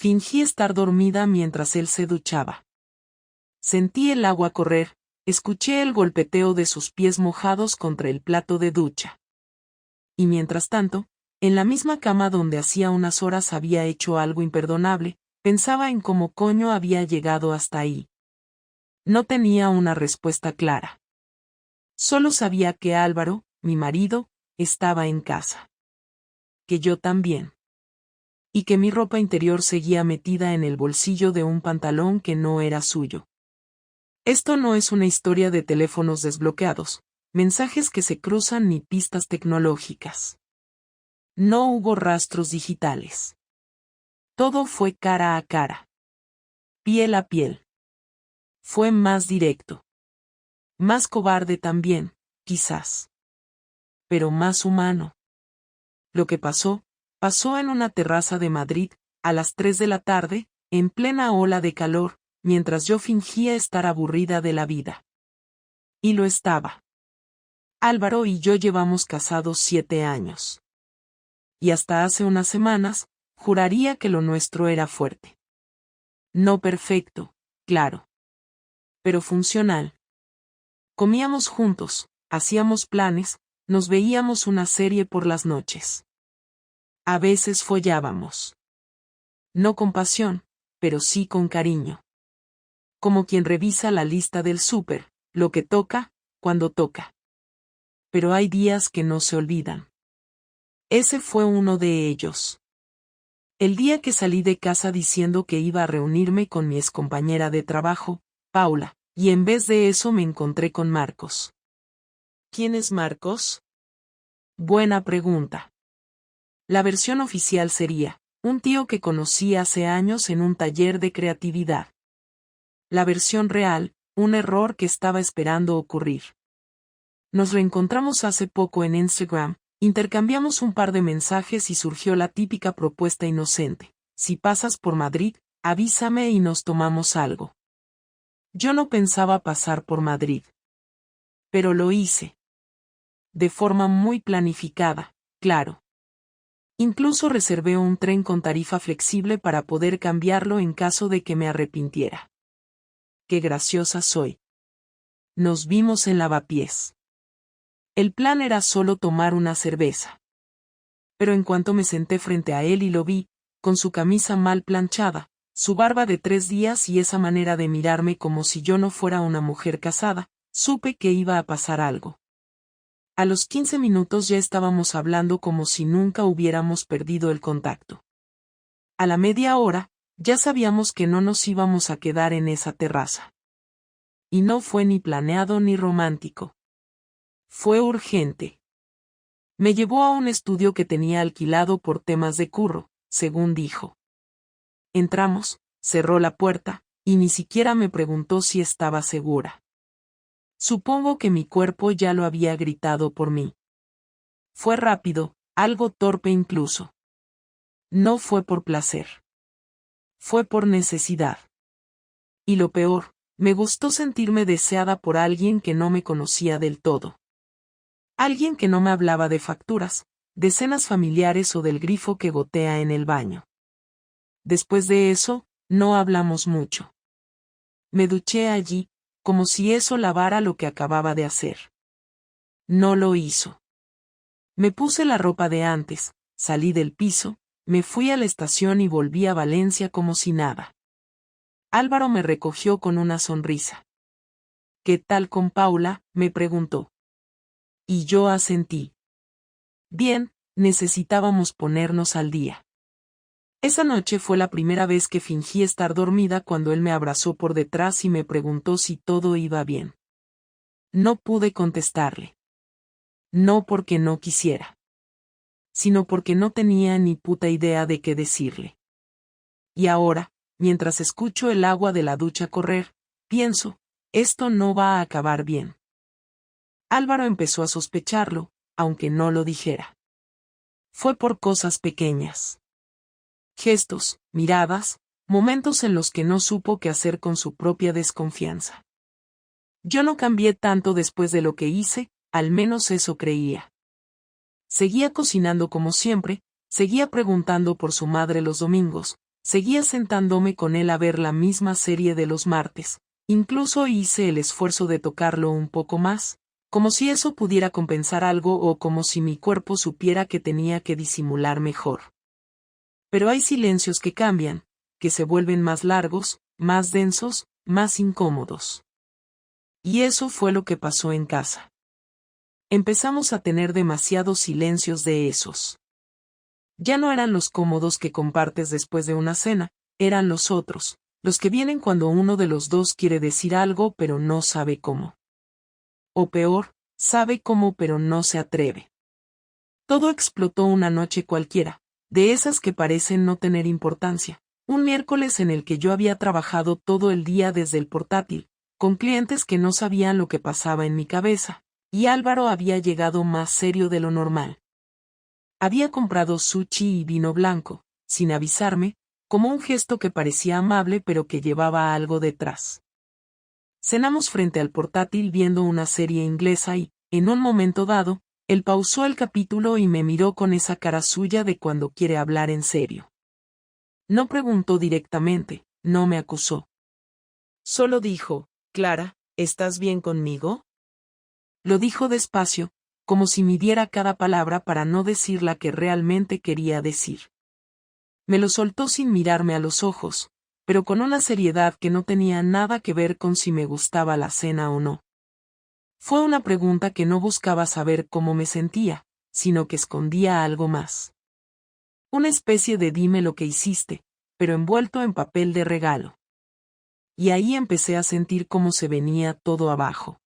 Fingí estar dormida mientras él se duchaba. Sentí el agua correr, escuché el golpeteo de sus pies mojados contra el plato de ducha. Y mientras tanto, en la misma cama donde hacía unas horas había hecho algo imperdonable, pensaba en cómo coño había llegado hasta ahí. No tenía una respuesta clara. Solo sabía que Álvaro, mi marido, estaba en casa. Que yo también. Y que mi ropa interior seguía metida en el bolsillo de un pantalón que no era suyo. Esto no es una historia de teléfonos desbloqueados, mensajes que se cruzan ni pistas tecnológicas. No hubo rastros digitales. Todo fue cara a cara. Piel a piel. Fue más directo. Más cobarde también, quizás. Pero más humano. Lo que pasó, pasó en una terraza de Madrid, a las 3 de la tarde, en plena ola de calor, mientras yo fingía estar aburrida de la vida. Y lo estaba. Álvaro y yo llevamos casados 7 años. Y hasta hace unas semanas, juraría que lo nuestro era fuerte. No perfecto, claro. Pero funcional. Comíamos juntos, hacíamos planes, nos veíamos una serie por las noches. A veces follábamos. No con pasión, pero sí con cariño. Como quien revisa la lista del súper, lo que toca, cuando toca. Pero hay días que no se olvidan. Ese fue uno de ellos. El día que salí de casa diciendo que iba a reunirme con mi excompañera de trabajo, Paula, y en vez de eso me encontré con Marcos. ¿Quién es Marcos? Buena pregunta. La versión oficial sería, un tío que conocí hace años en un taller de creatividad. La versión real, un error que estaba esperando ocurrir. Nos reencontramos hace poco en Instagram, intercambiamos un par de mensajes y surgió la típica propuesta inocente. Si pasas por Madrid, avísame y nos tomamos algo. Yo no pensaba pasar por Madrid. Pero lo hice. De forma muy planificada, claro. Incluso reservé un tren con tarifa flexible para poder cambiarlo en caso de que me arrepintiera. Qué graciosa soy. Nos vimos en Lavapiés. El plan era solo tomar una cerveza. Pero en cuanto me senté frente a él y lo vi, con su camisa mal planchada, su barba de 3 días y esa manera de mirarme como si yo no fuera una mujer casada, supe que iba a pasar algo. A los 15 minutos ya estábamos hablando como si nunca hubiéramos perdido el contacto. A la media hora, ya sabíamos que no nos íbamos a quedar en esa terraza. Y no fue ni planeado ni romántico. Fue urgente. Me llevó a un estudio que tenía alquilado por temas de curro, según dijo. Entramos, cerró la puerta, y ni siquiera me preguntó si estaba segura. Supongo que mi cuerpo ya lo había gritado por mí. Fue rápido, algo torpe incluso. No fue por placer. Fue por necesidad. Y lo peor, me gustó sentirme deseada por alguien que no me conocía del todo. Alguien que no me hablaba de facturas, de cenas familiares o del grifo que gotea en el baño. Después de eso, no hablamos mucho. Me duché allí, como si eso lavara lo que acababa de hacer. No lo hizo. Me puse la ropa de antes, salí del piso, me fui a la estación y volví a Valencia como si nada. Álvaro me recogió con una sonrisa. ¿Qué tal con Paula?, me preguntó. Y yo asentí. Bien, necesitábamos ponernos al día. Esa noche fue la primera vez que fingí estar dormida cuando él me abrazó por detrás y me preguntó si todo iba bien. No pude contestarle. No porque no quisiera. Sino porque no tenía ni puta idea de qué decirle. Y ahora, mientras escucho el agua de la ducha correr, pienso, esto no va a acabar bien. Álvaro empezó a sospecharlo, aunque no lo dijera. Fue por cosas pequeñas. Gestos, miradas, momentos en los que no supo qué hacer con su propia desconfianza. Yo no cambié tanto después de lo que hice, al menos eso creía. Seguía cocinando como siempre, seguía preguntando por su madre los domingos, Seguía sentándome con él a ver la misma serie de los martes, incluso hice el esfuerzo de tocarlo un poco más, como si eso pudiera compensar algo o como si mi cuerpo supiera que tenía que disimular mejor. Pero hay silencios que cambian, que se vuelven más largos, más densos, más incómodos. Y eso fue lo que pasó en casa. Empezamos a tener demasiados silencios de esos. Ya no eran los cómodos que compartes después de una cena, eran los otros, los que vienen cuando uno de los dos quiere decir algo pero no sabe cómo. O peor, sabe cómo pero no se atreve. Todo explotó una noche cualquiera, de esas que parecen no tener importancia, un miércoles en el que yo había trabajado todo el día desde el portátil, con clientes que no sabían lo que pasaba en mi cabeza, y Álvaro había llegado más serio de lo normal. Había comprado sushi y vino blanco, sin avisarme, como un gesto que parecía amable pero que llevaba algo detrás. Cenamos frente al portátil viendo una serie inglesa y, en un momento dado, él pausó el capítulo y me miró con esa cara suya de cuando quiere hablar en serio. No preguntó directamente, no me acusó. Solo dijo, «Clara, ¿estás bien conmigo?». Lo dijo despacio, como si midiera cada palabra para no decir la que realmente quería decir. Me lo soltó sin mirarme a los ojos, pero con una seriedad que no tenía nada que ver con si me gustaba la cena o no. Fue una pregunta que no buscaba saber cómo me sentía, sino que escondía algo más. Una especie de dime lo que hiciste, pero envuelto en papel de regalo. Y ahí empecé a sentir cómo se venía todo abajo.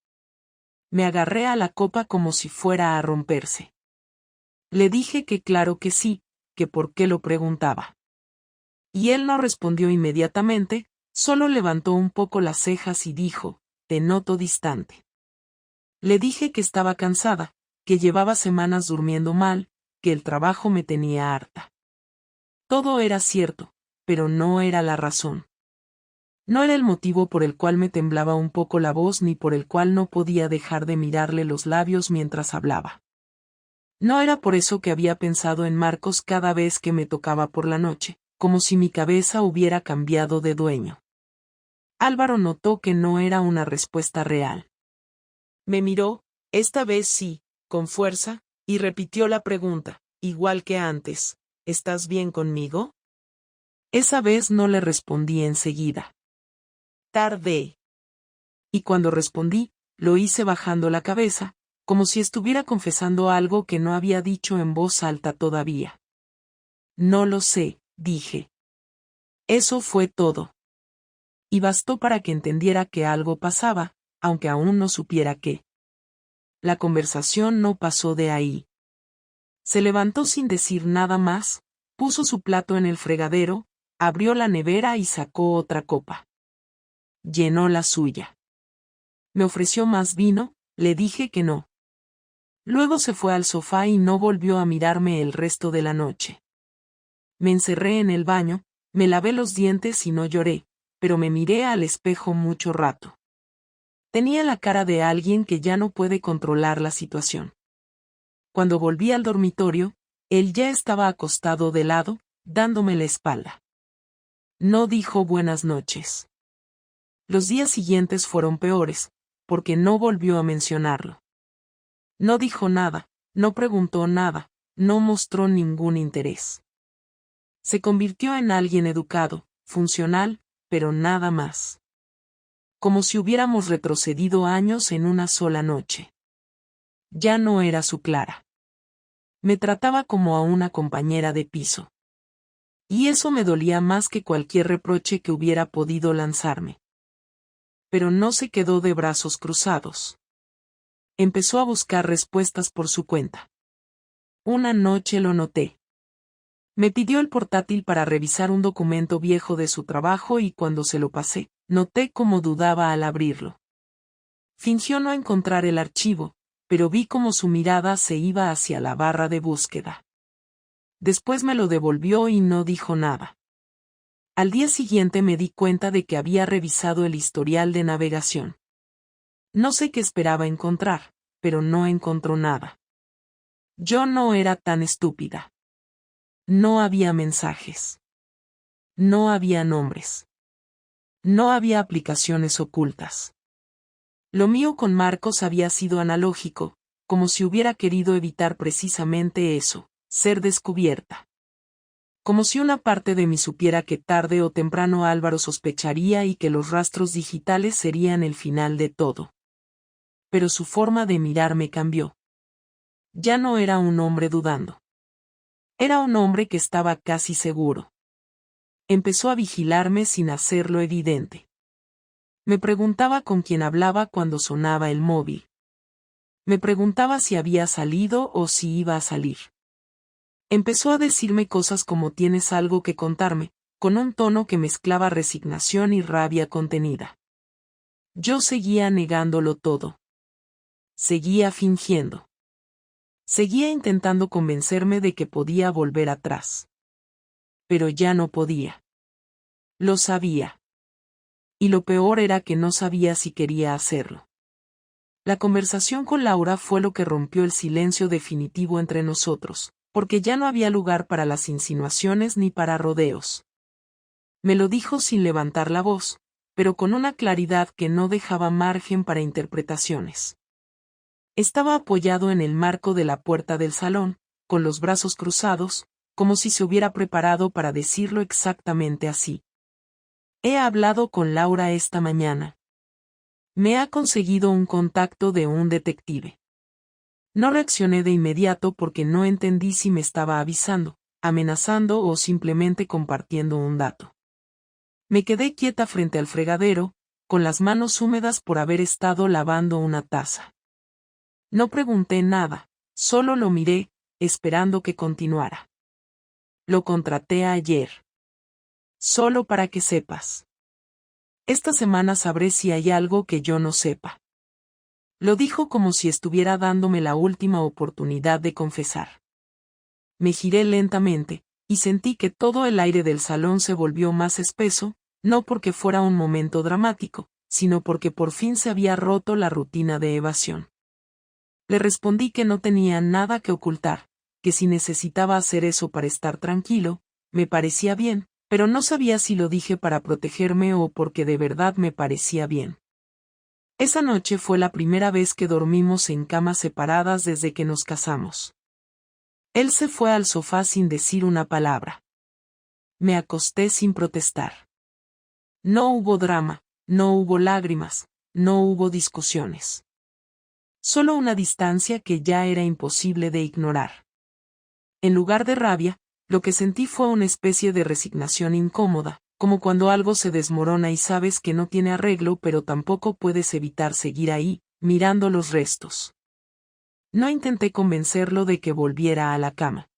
Me agarré a la copa como si fuera a romperse. Le dije que claro que sí, que por qué lo preguntaba. Y él no respondió inmediatamente, solo levantó un poco las cejas y dijo, «Te noto distante». Le dije que estaba cansada, que llevaba semanas durmiendo mal, que el trabajo me tenía harta. Todo era cierto, pero no era la razón. No era el motivo por el cual me temblaba un poco la voz ni por el cual no podía dejar de mirarle los labios mientras hablaba. No era por eso que había pensado en Marcos cada vez que me tocaba por la noche, como si mi cabeza hubiera cambiado de dueño. Álvaro notó que no era una respuesta real. Me miró, esta vez sí, con fuerza, y repitió la pregunta, igual que antes, ¿estás bien conmigo? Esa vez no le respondí enseguida. Tardé. Y cuando respondí, lo hice bajando la cabeza, como si estuviera confesando algo que no había dicho en voz alta todavía. No lo sé, dije. Eso fue todo. Y bastó para que entendiera que algo pasaba, aunque aún no supiera qué. La conversación no pasó de ahí. Se levantó sin decir nada más, puso su plato en el fregadero, abrió la nevera y sacó otra copa. Llenó la suya. Me ofreció más vino, le dije que no. Luego se fue al sofá y no volvió a mirarme el resto de la noche. Me encerré en el baño, me lavé los dientes y no lloré, pero me miré al espejo mucho rato. Tenía la cara de alguien que ya no puede controlar la situación. Cuando volví al dormitorio, él ya estaba acostado de lado, dándome la espalda. No dijo buenas noches. Los días siguientes fueron peores, porque no volvió a mencionarlo. No dijo nada, no preguntó nada, no mostró ningún interés. Se convirtió en alguien educado, funcional, pero nada más. Como si hubiéramos retrocedido años en una sola noche. Ya no era su Clara. Me trataba como a una compañera de piso. Y eso me dolía más que cualquier reproche que hubiera podido lanzarme. Pero no se quedó de brazos cruzados. Empezó a buscar respuestas por su cuenta. Una noche lo noté. Me pidió el portátil para revisar un documento viejo de su trabajo y cuando se lo pasé, noté cómo dudaba al abrirlo. Fingió no encontrar el archivo, pero vi cómo su mirada se iba hacia la barra de búsqueda. Después me lo devolvió y no dijo nada. Al día siguiente me di cuenta de que había revisado el historial de navegación. No sé qué esperaba encontrar, pero no encontró nada. Yo no era tan estúpida. No había mensajes. No había nombres. No había aplicaciones ocultas. Lo mío con Marcos había sido analógico, como si hubiera querido evitar precisamente eso, ser descubierta. Como si una parte de mí supiera que tarde o temprano Álvaro sospecharía y que los rastros digitales serían el final de todo. Pero su forma de mirarme cambió. Ya no era un hombre dudando. Era un hombre que estaba casi seguro. Empezó a vigilarme sin hacerlo evidente. Me preguntaba con quién hablaba cuando sonaba el móvil. Me preguntaba si había salido o si iba a salir. Empezó a decirme cosas como tienes algo que contarme, con un tono que mezclaba resignación y rabia contenida. Yo seguía negándolo todo. Seguía fingiendo. Seguía intentando convencerme de que podía volver atrás. Pero ya no podía. Lo sabía. Y lo peor era que no sabía si quería hacerlo. La conversación con Laura fue lo que rompió el silencio definitivo entre nosotros, porque ya no había lugar para las insinuaciones ni para rodeos. Me lo dijo sin levantar la voz, pero con una claridad que no dejaba margen para interpretaciones. Estaba apoyado en el marco de la puerta del salón, con los brazos cruzados, como si se hubiera preparado para decirlo exactamente así. He hablado con Laura esta mañana. Me ha conseguido un contacto de un detective. No reaccioné de inmediato porque no entendí si me estaba avisando, amenazando o simplemente compartiendo un dato. Me quedé quieta frente al fregadero, con las manos húmedas por haber estado lavando una taza. No pregunté nada, solo lo miré, esperando que continuara. Lo contraté ayer. Solo para que sepas. Esta semana sabré si hay algo que yo no sepa. Lo dijo como si estuviera dándome la última oportunidad de confesar. Me giré lentamente, y sentí que todo el aire del salón se volvió más espeso, no porque fuera un momento dramático, sino porque por fin se había roto la rutina de evasión. Le respondí que no tenía nada que ocultar, que si necesitaba hacer eso para estar tranquilo, me parecía bien, pero no sabía si lo dije para protegerme o porque de verdad me parecía bien. Esa noche fue la primera vez que dormimos en camas separadas desde que nos casamos. Él se fue al sofá sin decir una palabra. Me acosté sin protestar. No hubo drama, no hubo lágrimas, no hubo discusiones. Solo una distancia que ya era imposible de ignorar. En lugar de rabia, lo que sentí fue una especie de resignación incómoda, como cuando algo se desmorona y sabes que no tiene arreglo pero tampoco puedes evitar seguir ahí, mirando los restos. No intenté convencerlo de que volviera a la cama.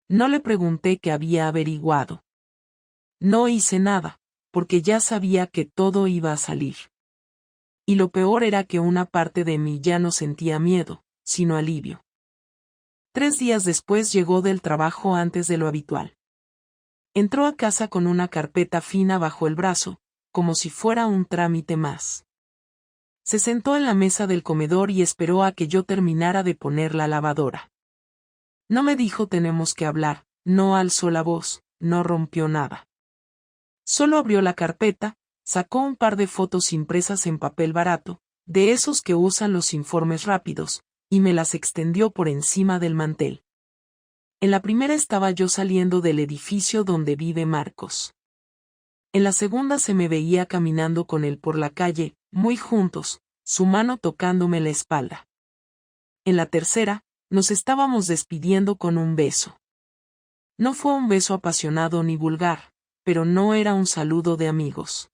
No le pregunté qué había averiguado. No hice nada, porque ya sabía que todo iba a salir. Y lo peor era que una parte de mí ya no sentía miedo, sino alivio. 3 días después llegó del trabajo antes de lo habitual. Entró a casa con una carpeta fina bajo el brazo, como si fuera un trámite más. Se sentó en la mesa del comedor y esperó a que yo terminara de poner la lavadora. No me dijo tenemos que hablar, no alzó la voz, no rompió nada. Solo abrió la carpeta, sacó un par de fotos impresas en papel barato, de esos que usan los informes rápidos, y me las extendió por encima del mantel. En la primera estaba yo saliendo del edificio donde vive Marcos. En la segunda se me veía caminando con él por la calle, muy juntos, su mano tocándome la espalda. En la tercera, nos estábamos despidiendo con un beso. No fue un beso apasionado ni vulgar, pero no era un saludo de amigos.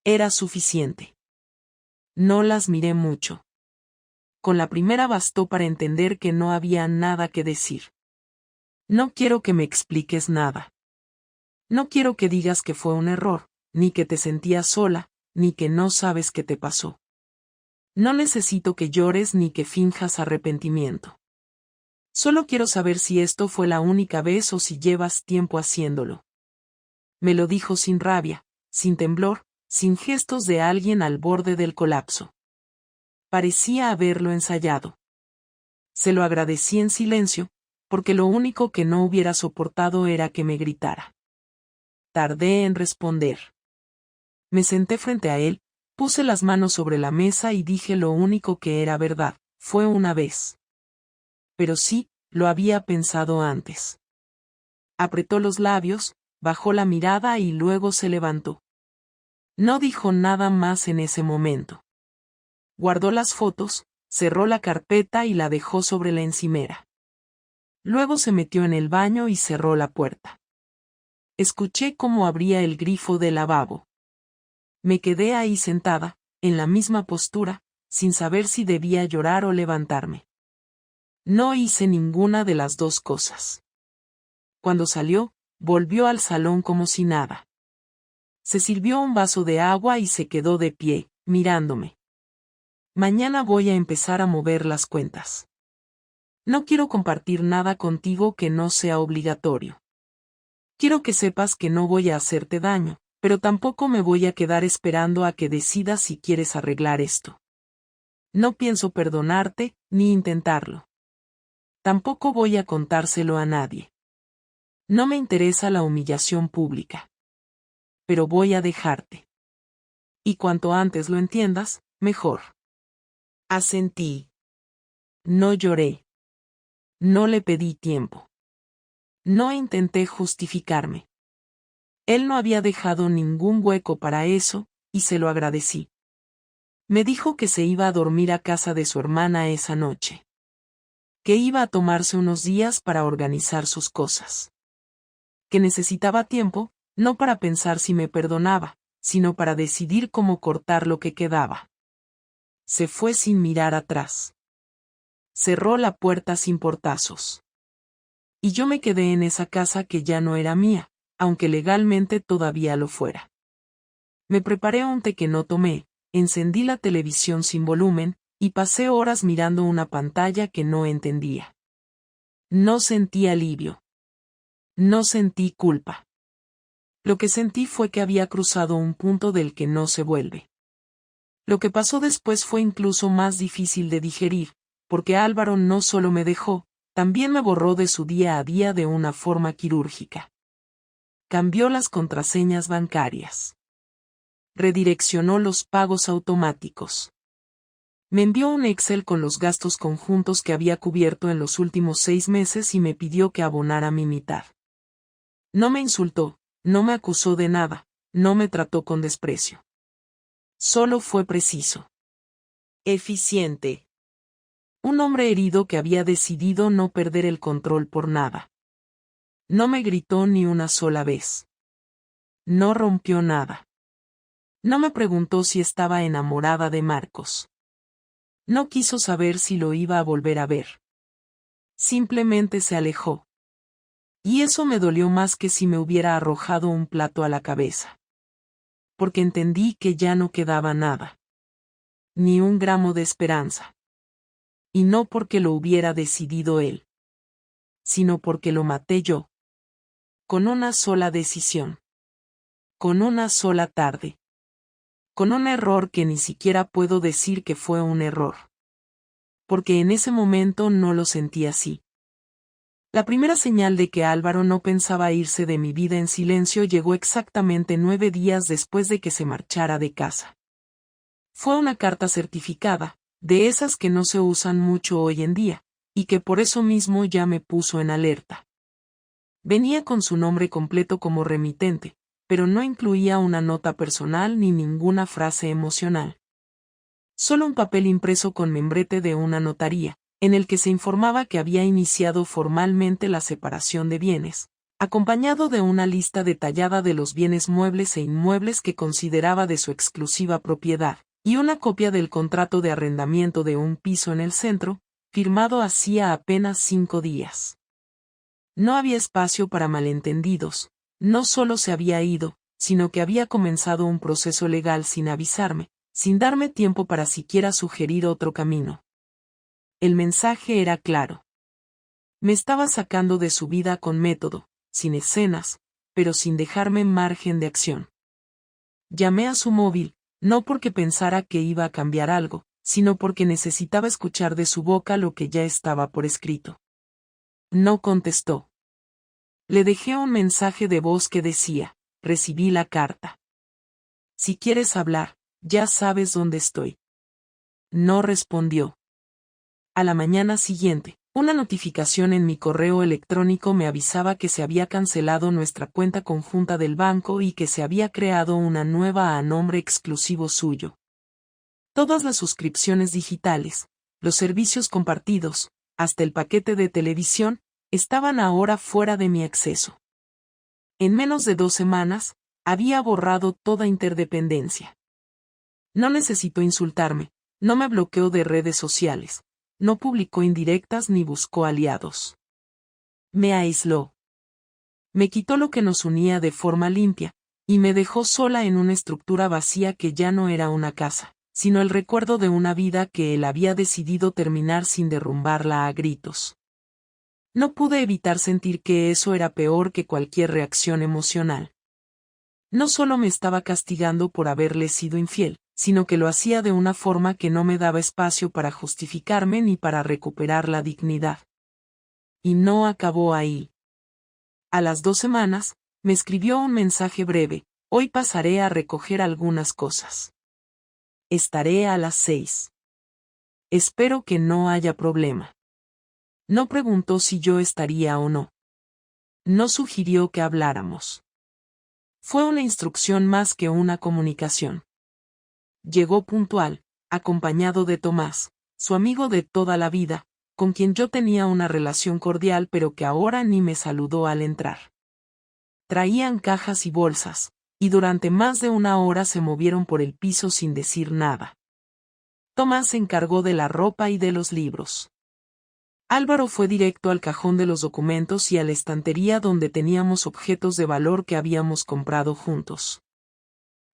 Era suficiente. No las miré mucho. Con la primera bastó para entender que no había nada que decir. No quiero que me expliques nada. No quiero que digas que fue un error, ni que te sentías sola, ni que no sabes qué te pasó. No necesito que llores ni que finjas arrepentimiento. Solo quiero saber si esto fue la única vez o si llevas tiempo haciéndolo. Me lo dijo sin rabia, sin temblor, sin gestos de alguien al borde del colapso. Parecía haberlo ensayado. Se lo agradecí en silencio, porque lo único que no hubiera soportado era que me gritara. tardé en responder. Me senté frente a él, puse las manos sobre la mesa y dije lo único que era verdad, fue una vez. Pero sí, lo había pensado antes. Apretó los labios, bajó la mirada y luego se levantó. No dijo nada más en ese momento. Guardó las fotos, cerró la carpeta y la dejó sobre la encimera. Luego se metió en el baño y cerró la puerta. Escuché cómo abría el grifo del lavabo. Me quedé ahí sentada, en la misma postura, sin saber si debía llorar o levantarme. No hice ninguna de las dos cosas. Cuando salió, volvió al salón como si nada. Se sirvió un vaso de agua y se quedó de pie, mirándome. Mañana voy a empezar a mover las cuentas. No quiero compartir nada contigo que no sea obligatorio. Quiero que sepas que no voy a hacerte daño, pero tampoco me voy a quedar esperando a que decidas si quieres arreglar esto. No pienso perdonarte, ni intentarlo. Tampoco voy a contárselo a nadie. No me interesa la humillación pública. Pero voy a dejarte. Y cuanto antes lo entiendas, mejor. Asentí. No lloré. No le pedí tiempo. No intenté justificarme. Él no había dejado ningún hueco para eso, y se lo agradecí. Me dijo que se iba a dormir a casa de su hermana esa noche. Que iba a tomarse unos días para organizar sus cosas. Que necesitaba tiempo, no para pensar si me perdonaba, sino para decidir cómo cortar lo que quedaba. Se fue sin mirar atrás. Cerró la puerta sin portazos. Y yo me quedé en esa casa que ya no era mía, aunque legalmente todavía lo fuera. Me preparé un té que no tomé, encendí la televisión sin volumen, y pasé horas mirando una pantalla que no entendía. No sentí alivio. No sentí culpa. Lo que sentí fue que había cruzado un punto del que no se vuelve. Lo que pasó después fue incluso más difícil de digerir, porque Álvaro no solo me dejó, también me borró de su día a día de una forma quirúrgica. Cambió las contraseñas bancarias. Redireccionó los pagos automáticos. Me envió un Excel con los gastos conjuntos que había cubierto en los últimos 6 meses y me pidió que abonara mi mitad. No me insultó, no me acusó de nada, no me trató con desprecio. Solo fue preciso. Eficiente. Un hombre herido que había decidido no perder el control por nada. No me gritó ni una sola vez. No rompió nada. No me preguntó si estaba enamorada de Marcos. No quiso saber si lo iba a volver a ver. Simplemente se alejó. Y eso me dolió más que si me hubiera arrojado un plato a la cabeza. Porque entendí que ya no quedaba nada. Ni un gramo de esperanza. Y no porque lo hubiera decidido él. Sino porque lo maté yo. Con una sola decisión. Con una sola tarde. Con un error que ni siquiera puedo decir que fue un error. Porque en ese momento no lo sentí así. La primera señal de que Álvaro no pensaba irse de mi vida en silencio llegó exactamente 9 días después de que se marchara de casa. Fue una carta certificada, de esas que no se usan mucho hoy en día, y que por eso mismo ya me puso en alerta. Venía con su nombre completo como remitente, pero no incluía una nota personal ni ninguna frase emocional. Solo un papel impreso con membrete de una notaría, en el que se informaba que había iniciado formalmente la separación de bienes, acompañado de una lista detallada de los bienes muebles e inmuebles que consideraba de su exclusiva propiedad, y una copia del contrato de arrendamiento de un piso en el centro, firmado hacía apenas 5 días. No había espacio para malentendidos, no solo se había ido, sino que había comenzado un proceso legal sin avisarme, sin darme tiempo para siquiera sugerir otro camino. El mensaje era claro. Me estaba sacando de su vida con método, sin escenas, pero sin dejarme margen de acción. Llamé a su móvil, no porque pensara que iba a cambiar algo, sino porque necesitaba escuchar de su boca lo que ya estaba por escrito. No contestó. Le dejé un mensaje de voz que decía, recibí la carta. Si quieres hablar, ya sabes dónde estoy. No respondió. A la mañana siguiente, una notificación en mi correo electrónico me avisaba que se había cancelado nuestra cuenta conjunta del banco y que se había creado una nueva a nombre exclusivo suyo. Todas las suscripciones digitales, los servicios compartidos, hasta el paquete de televisión, estaban ahora fuera de mi acceso. En menos de 2 semanas, había borrado toda interdependencia. No necesitó insultarme, no me bloqueó de redes sociales, no publicó indirectas ni buscó aliados. Me aisló. Me quitó lo que nos unía de forma limpia, y me dejó sola en una estructura vacía que ya no era una casa, sino el recuerdo de una vida que él había decidido terminar sin derrumbarla a gritos. No pude evitar sentir que eso era peor que cualquier reacción emocional. No solo me estaba castigando por haberle sido infiel, sino que lo hacía de una forma que no me daba espacio para justificarme ni para recuperar la dignidad. Y no acabó ahí. A las 2 semanas, me escribió un mensaje breve: hoy pasaré a recoger algunas cosas. Estaré a las 6. Espero que no haya problema. No preguntó si yo estaría o no. No sugirió que habláramos. Fue una instrucción más que una comunicación. Llegó puntual, acompañado de Tomás, su amigo de toda la vida, con quien yo tenía una relación cordial pero que ahora ni me saludó al entrar. Traían cajas y bolsas, y durante más de 1 hora se movieron por el piso sin decir nada. Tomás se encargó de la ropa y de los libros. Álvaro fue directo al cajón de los documentos y a la estantería donde teníamos objetos de valor que habíamos comprado juntos.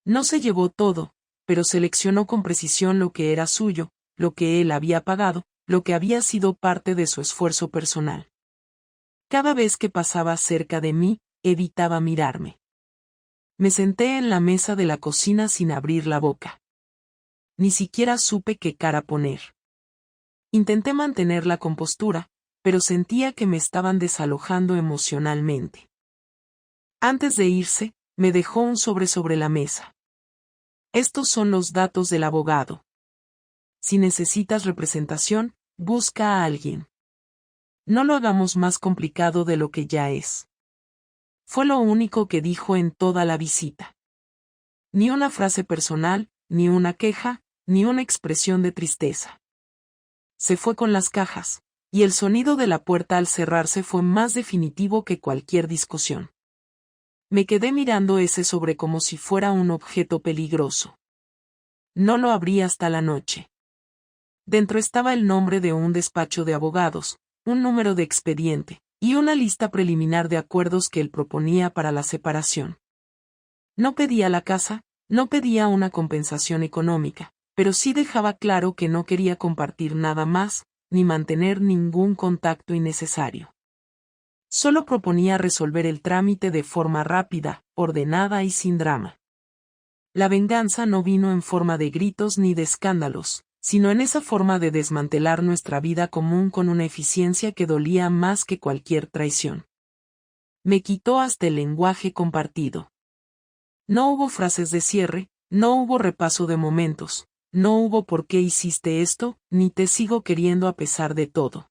No se llevó todo, pero seleccionó con precisión lo que era suyo, lo que él había pagado, lo que había sido parte de su esfuerzo personal. Cada vez que pasaba cerca de mí, evitaba mirarme. Me senté en la mesa de la cocina sin abrir la boca. Ni siquiera supe qué cara poner. Intenté mantener la compostura, pero sentía que me estaban desalojando emocionalmente. Antes de irse, me dejó un sobre la mesa. Estos son los datos del abogado. Si necesitas representación, busca a alguien. No lo hagamos más complicado de lo que ya es. Fue lo único que dijo en toda la visita. Ni una frase personal, ni una queja, ni una expresión de tristeza. Se fue con las cajas, y el sonido de la puerta al cerrarse fue más definitivo que cualquier discusión. Me quedé mirando ese sobre como si fuera un objeto peligroso. No lo abrí hasta la noche. Dentro estaba el nombre de un despacho de abogados, un número de expediente, y una lista preliminar de acuerdos que él proponía para la separación. No pedía la casa, no pedía una compensación económica, pero sí dejaba claro que no quería compartir nada más, ni mantener ningún contacto innecesario. Solo proponía resolver el trámite de forma rápida, ordenada y sin drama. La venganza no vino en forma de gritos ni de escándalos, sino en esa forma de desmantelar nuestra vida común con una eficiencia que dolía más que cualquier traición. Me quitó hasta el lenguaje compartido. No hubo frases de cierre, no hubo repaso de momentos, no hubo por qué hiciste esto, ni te sigo queriendo a pesar de todo.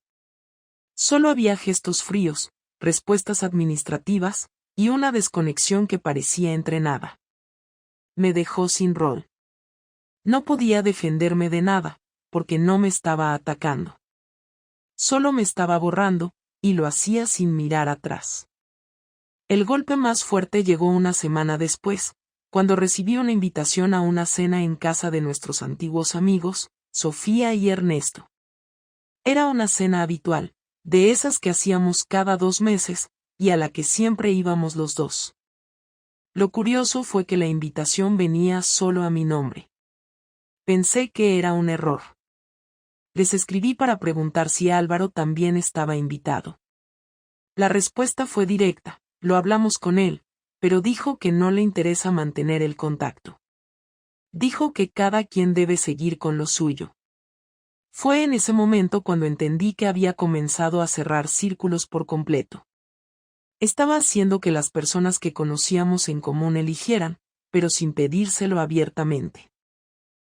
Solo había gestos fríos, respuestas administrativas, y una desconexión que parecía entrenada. Me dejó sin rol. No podía defenderme de nada, porque no me estaba atacando. Solo me estaba borrando, y lo hacía sin mirar atrás. El golpe más fuerte llegó 1 semana después, cuando recibí una invitación a una cena en casa de nuestros antiguos amigos, Sofía y Ernesto. Era una cena habitual, de esas que hacíamos cada 2 meses, y a la que siempre íbamos los dos. Lo curioso fue que la invitación venía solo a mi nombre. Pensé que era un error. Les escribí para preguntar si Álvaro también estaba invitado. La respuesta fue directa: lo hablamos con él, pero dijo que no le interesa mantener el contacto. Dijo que cada quien debe seguir con lo suyo. Fue en ese momento cuando entendí que había comenzado a cerrar círculos por completo. Estaba haciendo que las personas que conocíamos en común eligieran, pero sin pedírselo abiertamente.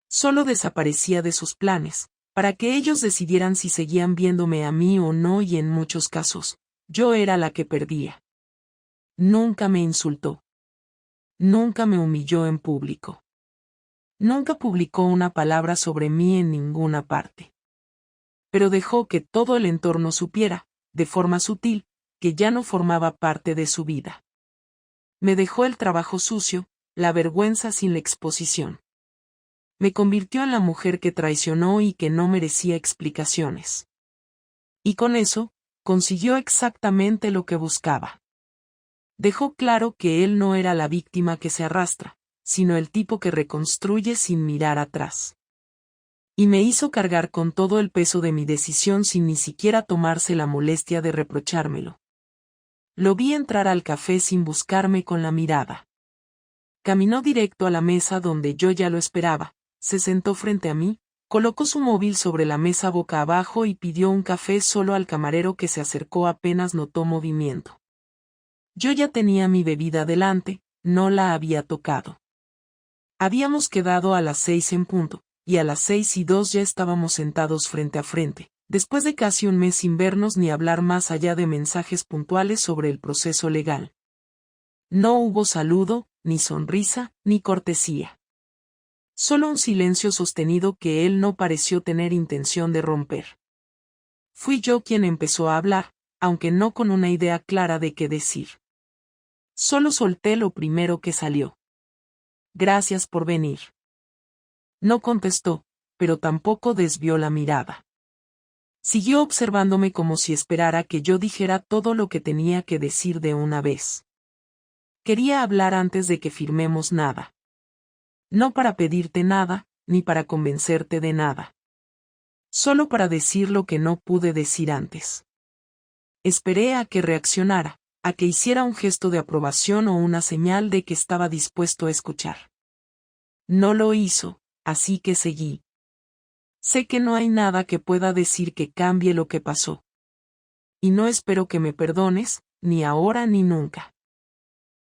Solo desaparecía de sus planes, para que ellos decidieran si seguían viéndome a mí o no, y en muchos casos, yo era la que perdía. Nunca me insultó. Nunca me humilló en público. Nunca publicó una palabra sobre mí en ninguna parte. Pero dejó que todo el entorno supiera, de forma sutil, que ya no formaba parte de su vida. Me dejó el trabajo sucio, la vergüenza sin la exposición. Me convirtió en la mujer que traicionó y que no merecía explicaciones. Y con eso, consiguió exactamente lo que buscaba. Dejó claro que él no era la víctima que se arrastra, sino el tipo que reconstruye sin mirar atrás. Y me hizo cargar con todo el peso de mi decisión sin ni siquiera tomarse la molestia de reprochármelo. Lo vi entrar al café sin buscarme con la mirada. Caminó directo a la mesa donde yo ya lo esperaba, se sentó frente a mí, colocó su móvil sobre la mesa boca abajo y pidió un café solo al camarero, que se acercó apenas notó movimiento. Yo ya tenía mi bebida delante, no la había tocado. Habíamos quedado a las 6 en punto, y a las 6:02 ya estábamos sentados frente a frente, después de casi un mes sin vernos ni hablar más allá de mensajes puntuales sobre el proceso legal. No hubo saludo, ni sonrisa, ni cortesía. Solo un silencio sostenido que él no pareció tener intención de romper. Fui yo quien empezó a hablar, aunque no con una idea clara de qué decir. Solo solté lo primero que salió. Gracias por venir. No contestó, pero tampoco desvió la mirada. Siguió observándome como si esperara que yo dijera todo lo que tenía que decir de una vez. Quería hablar antes de que firmemos nada. No para pedirte nada, ni para convencerte de nada. Solo para decir lo que no pude decir antes. Esperé a que reaccionara, a que hiciera un gesto de aprobación o una señal de que estaba dispuesto a escuchar. No lo hizo, así que seguí. Sé que no hay nada que pueda decir que cambie lo que pasó. Y no espero que me perdones, ni ahora ni nunca.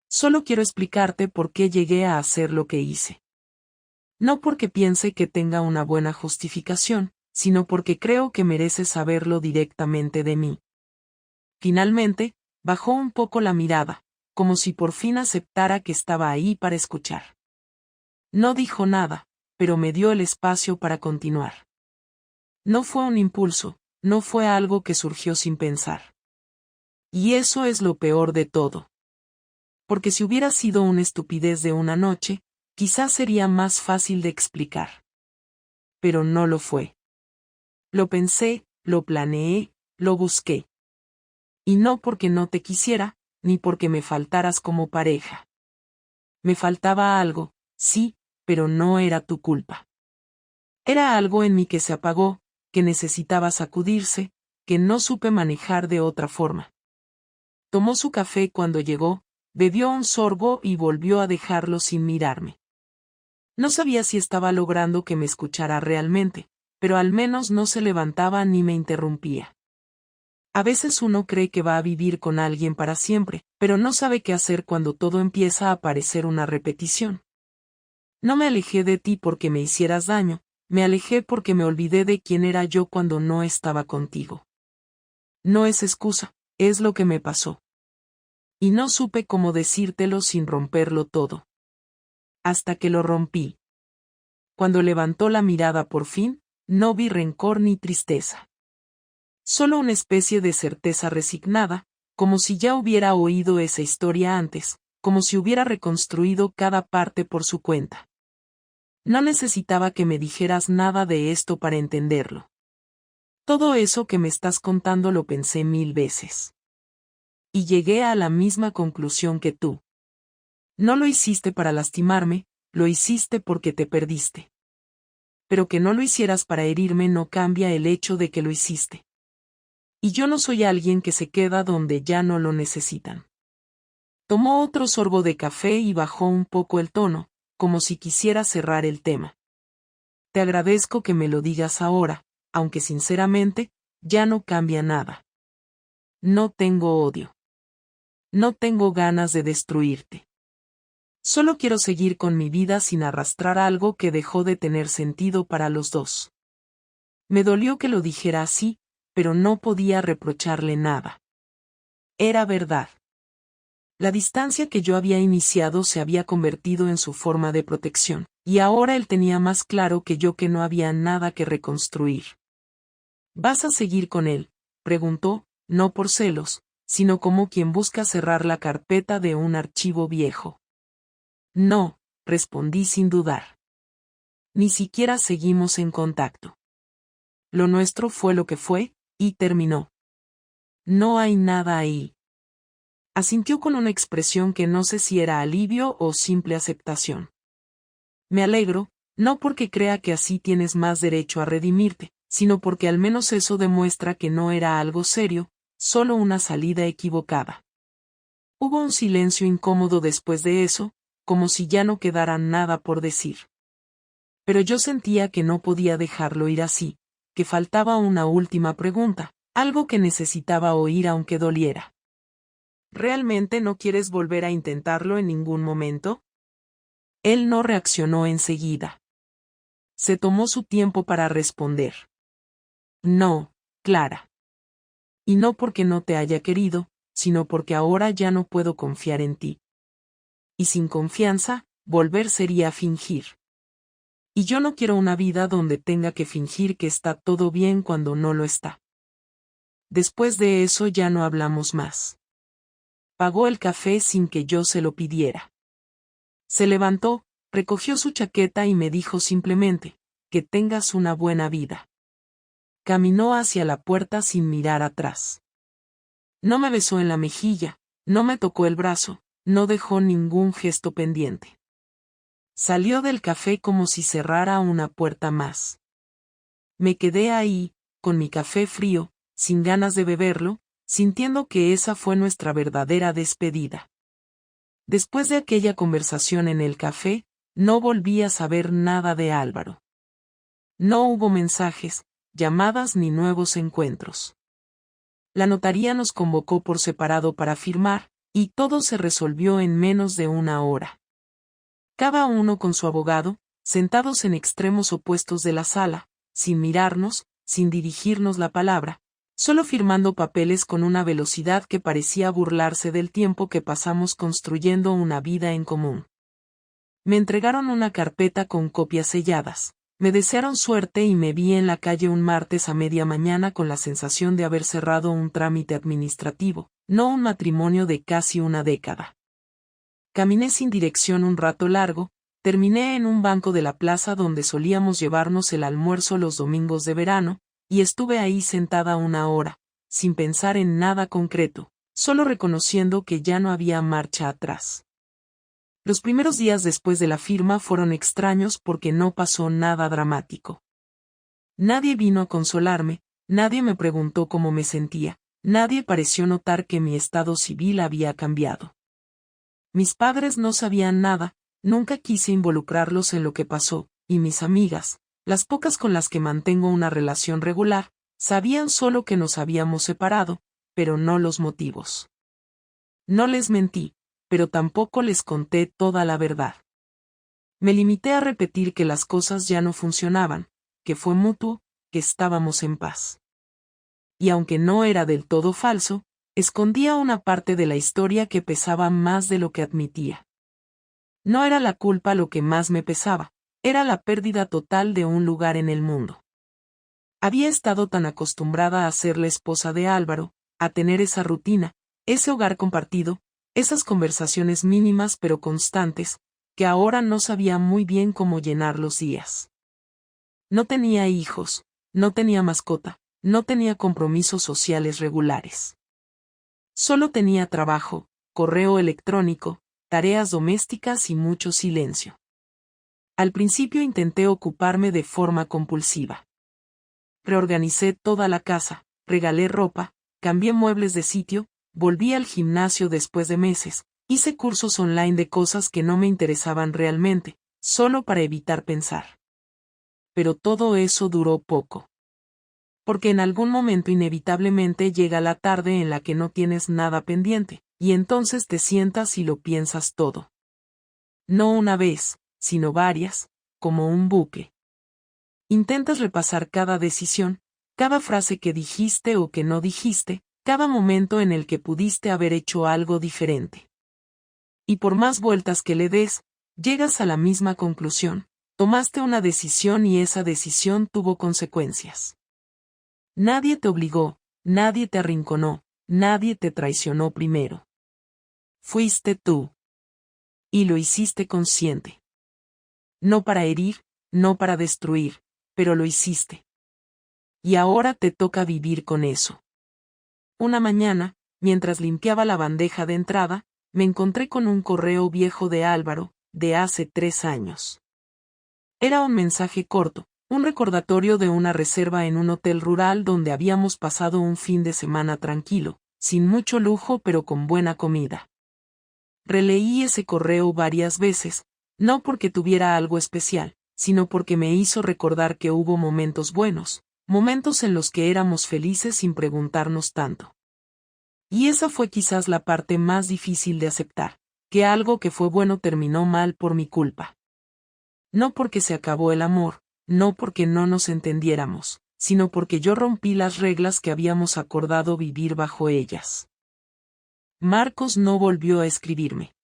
Solo quiero explicarte por qué llegué a hacer lo que hice. No porque piense que tenga una buena justificación, sino porque creo que mereces saberlo directamente de mí. Finalmente, bajó un poco la mirada, como si por fin aceptara que estaba ahí para escuchar. No dijo nada, pero me dio el espacio para continuar. No fue un impulso, no fue algo que surgió sin pensar. Y eso es lo peor de todo. Porque si hubiera sido una estupidez de una noche, quizás sería más fácil de explicar. Pero no lo fue. Lo pensé, lo planeé, lo busqué. Y no porque no te quisiera, ni porque me faltaras como pareja. Me faltaba algo, sí, pero no era tu culpa. Era algo en mí que se apagó, que necesitaba sacudirse, que no supe manejar de otra forma. Tomó su café cuando llegó, bebió un sorbo y volvió a dejarlo sin mirarme. No sabía si estaba logrando que me escuchara realmente, pero al menos no se levantaba ni me interrumpía. A veces uno cree que va a vivir con alguien para siempre, pero no sabe qué hacer cuando todo empieza a parecer una repetición. No me alejé de ti porque me hicieras daño, me alejé porque me olvidé de quién era yo cuando no estaba contigo. No es excusa, es lo que me pasó. Y no supe cómo decírtelo sin romperlo todo. Hasta que lo rompí. Cuando levantó la mirada por fin, no vi rencor ni tristeza. Solo una especie de certeza resignada, como si ya hubiera oído esa historia antes, como si hubiera reconstruido cada parte por su cuenta. No necesitaba que me dijeras nada de esto para entenderlo. Todo eso que me estás contando lo pensé 1000 veces. Y llegué a la misma conclusión que tú. No lo hiciste para lastimarme, lo hiciste porque te perdiste. Pero que no lo hicieras para herirme no cambia el hecho de que lo hiciste. Y yo no soy alguien que se queda donde ya no lo necesitan. Tomó otro sorbo de café y bajó un poco el tono, como si quisiera cerrar el tema. Te agradezco que me lo digas ahora, aunque sinceramente, ya no cambia nada. No tengo odio. No tengo ganas de destruirte. Solo quiero seguir con mi vida sin arrastrar algo que dejó de tener sentido para los dos. Me dolió que lo dijera así, pero no podía reprocharle nada. Era verdad. La distancia que yo había iniciado se había convertido en su forma de protección, y ahora él tenía más claro que yo que no había nada que reconstruir. ¿Vas a seguir con él?, preguntó, no por celos, sino como quien busca cerrar la carpeta de un archivo viejo. No, respondí sin dudar. Ni siquiera seguimos en contacto. Lo nuestro fue lo que fue, y terminó. No hay nada ahí. Asintió con una expresión que no sé si era alivio o simple aceptación. Me alegro, no porque crea que así tienes más derecho a redimirte, sino porque al menos eso demuestra que no era algo serio, solo una salida equivocada. Hubo un silencio incómodo después de eso, como si ya no quedara nada por decir. Pero yo sentía que no podía dejarlo ir así, que faltaba una última pregunta, algo que necesitaba oír aunque doliera. ¿Realmente no quieres volver a intentarlo en ningún momento? Él no reaccionó enseguida. Se tomó su tiempo para responder. No, Clara. Y no porque no te haya querido, sino porque ahora ya no puedo confiar en ti. Y sin confianza, volver sería fingir. Y yo no quiero una vida donde tenga que fingir que está todo bien cuando no lo está. Después de eso ya no hablamos más. Pagó el café sin que yo se lo pidiera. Se levantó, recogió su chaqueta y me dijo simplemente, que tengas una buena vida. Caminó hacia la puerta sin mirar atrás. No me besó en la mejilla, no me tocó el brazo, no dejó ningún gesto pendiente. Salió del café como si cerrara una puerta más. Me quedé ahí, con mi café frío, sin ganas de beberlo, sintiendo que esa fue nuestra verdadera despedida. Después de aquella conversación en el café, no volví a saber nada de Álvaro. No hubo mensajes, llamadas ni nuevos encuentros. La notaría nos convocó por separado para firmar, y todo se resolvió en menos de una hora. Cada uno con su abogado, sentados en extremos opuestos de la sala, sin mirarnos, sin dirigirnos la palabra, solo firmando papeles con una velocidad que parecía burlarse del tiempo que pasamos construyendo una vida en común. Me entregaron una carpeta con copias selladas, me desearon suerte y me vi en la calle un martes a media mañana con la sensación de haber cerrado un trámite administrativo, no un matrimonio de casi una década. Caminé sin dirección un rato largo, terminé en un banco de la plaza donde solíamos llevarnos el almuerzo los domingos de verano, y estuve ahí sentada una hora, sin pensar en nada concreto, solo reconociendo que ya no había marcha atrás. Los primeros días después de la firma fueron extraños porque no pasó nada dramático. Nadie vino a consolarme, nadie me preguntó cómo me sentía, nadie pareció notar que mi estado civil había cambiado. Mis padres no sabían nada, nunca quise involucrarlos en lo que pasó, y mis amigas, las pocas con las que mantengo una relación regular, sabían solo que nos habíamos separado, pero no los motivos. No les mentí, pero tampoco les conté toda la verdad. Me limité a repetir que las cosas ya no funcionaban, que fue mutuo, que estábamos en paz. Y aunque no era del todo falso, escondía una parte de la historia que pesaba más de lo que admitía. No era la culpa lo que más me pesaba, era la pérdida total de un lugar en el mundo. Había estado tan acostumbrada a ser la esposa de Álvaro, a tener esa rutina, ese hogar compartido, esas conversaciones mínimas pero constantes, que ahora no sabía muy bien cómo llenar los días. No tenía hijos, no tenía mascota, no tenía compromisos sociales regulares. Solo tenía trabajo, correo electrónico, tareas domésticas y mucho silencio. Al principio intenté ocuparme de forma compulsiva. Reorganicé toda la casa, regalé ropa, cambié muebles de sitio, volví al gimnasio después de meses, hice cursos online de cosas que no me interesaban realmente, solo para evitar pensar. Pero todo eso duró poco. Porque en algún momento inevitablemente llega la tarde en la que no tienes nada pendiente, Y entonces te sientas y lo piensas todo. No una vez, sino varias, como un bucle. Intentas repasar cada decisión, cada frase que dijiste o que no dijiste, cada momento en el que pudiste haber hecho algo diferente. Y por más vueltas que le des, llegas a la misma conclusión. Tomaste una decisión y esa decisión tuvo consecuencias. Nadie te obligó, nadie te arrinconó, nadie te traicionó primero. Fuiste tú. Y lo hiciste consciente. No para herir, no para destruir, pero lo hiciste. Y ahora te toca vivir con eso. Una mañana, mientras limpiaba la bandeja de entrada, me encontré con un correo viejo de Álvaro, de hace 3 años. Era un mensaje corto, un recordatorio de una reserva en un hotel rural donde habíamos pasado un fin de semana tranquilo, sin mucho lujo pero con buena comida. Releí ese correo varias veces, no porque tuviera algo especial, sino porque me hizo recordar que hubo momentos buenos, momentos en los que éramos felices sin preguntarnos tanto. Y esa fue quizás la parte más difícil de aceptar, que algo que fue bueno terminó mal por mi culpa. No porque se acabó el amor, no porque no nos entendiéramos, sino porque yo rompí las reglas que habíamos acordado vivir bajo ellas. Marcos no volvió a escribirme.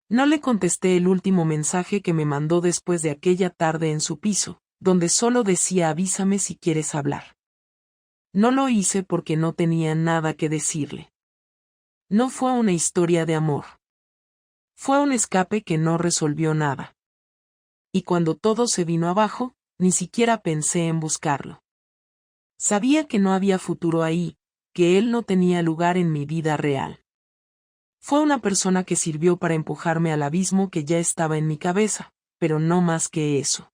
No le contesté el último mensaje que me mandó después de aquella tarde en su piso, donde solo decía avísame si quieres hablar. No lo hice porque no tenía nada que decirle. No fue una historia de amor. Fue un escape que no resolvió nada. Y cuando todo se vino abajo, ni siquiera pensé en buscarlo. Sabía que no había futuro ahí, que él no tenía lugar en mi vida real. Fue una persona que sirvió para empujarme al abismo que ya estaba en mi cabeza, pero no más que eso.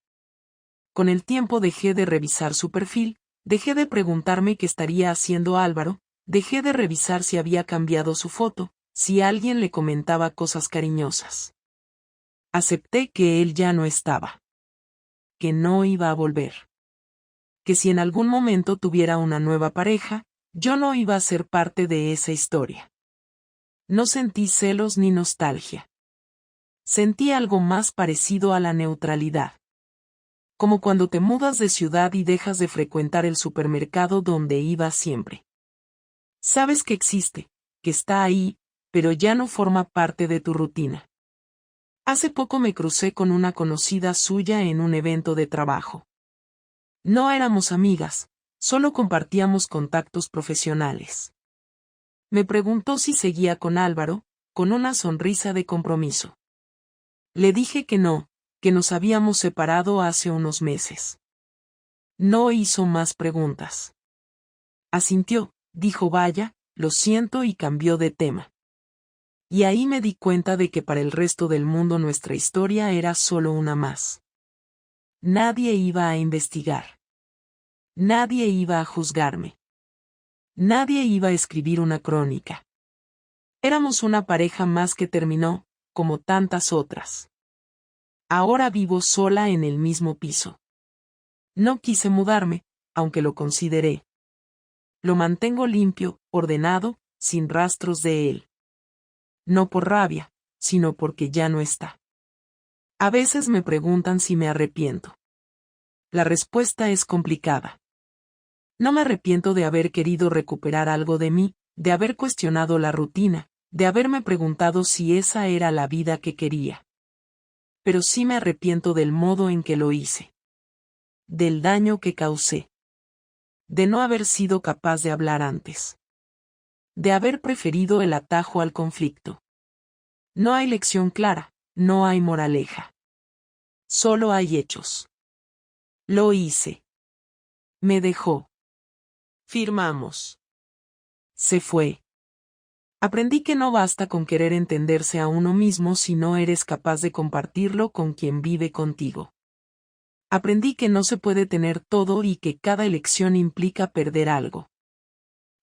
Con el tiempo dejé de revisar su perfil, dejé de preguntarme qué estaría haciendo Álvaro, dejé de revisar si había cambiado su foto, si alguien le comentaba cosas cariñosas. Acepté que él ya no estaba. Que no iba a volver. Que si en algún momento tuviera una nueva pareja, yo no iba a ser parte de esa historia. No sentí celos ni nostalgia. Sentí algo más parecido a la neutralidad. Como cuando te mudas de ciudad y dejas de frecuentar el supermercado donde ibas siempre. Sabes que existe, que está ahí, pero ya no forma parte de tu rutina. Hace poco me crucé con una conocida suya en un evento de trabajo. No éramos amigas, solo compartíamos contactos profesionales. Me preguntó si seguía con Álvaro, con una sonrisa de compromiso. Le dije que no, que nos habíamos separado hace unos meses. No hizo más preguntas. Asintió, dijo vaya, lo siento y cambió de tema. Y ahí me di cuenta de que para el resto del mundo nuestra historia era solo una más. Nadie iba a investigar. Nadie iba a juzgarme. Nadie iba a escribir una crónica. Éramos una pareja más que terminó, como tantas otras. Ahora vivo sola en el mismo piso. No quise mudarme, aunque lo consideré. Lo mantengo limpio, ordenado, sin rastros de él. No por rabia, sino porque ya no está. A veces me preguntan si me arrepiento. La respuesta es complicada. No me arrepiento de haber querido recuperar algo de mí, de haber cuestionado la rutina, de haberme preguntado si esa era la vida que quería. Pero sí me arrepiento del modo en que lo hice. Del daño que causé. De no haber sido capaz de hablar antes. De haber preferido el atajo al conflicto. No hay lección clara, no hay moraleja. Solo hay hechos. Lo hice. Me dejó. Firmamos. Se fue. Aprendí que no basta con querer entenderse a uno mismo si no eres capaz de compartirlo con quien vive contigo. Aprendí que no se puede tener todo y que cada elección implica perder algo.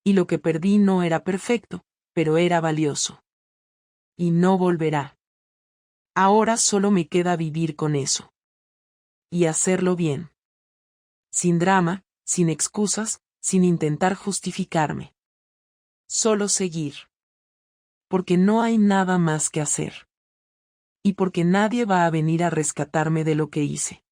Y lo que perdí no era perfecto, pero era valioso. Y no volverá. Ahora solo me queda vivir con eso. Y hacerlo bien. Sin drama, sin excusas, sin intentar justificarme. Solo seguir. porque no hay nada más que hacer. Y porque nadie va a venir a rescatarme de lo que hice.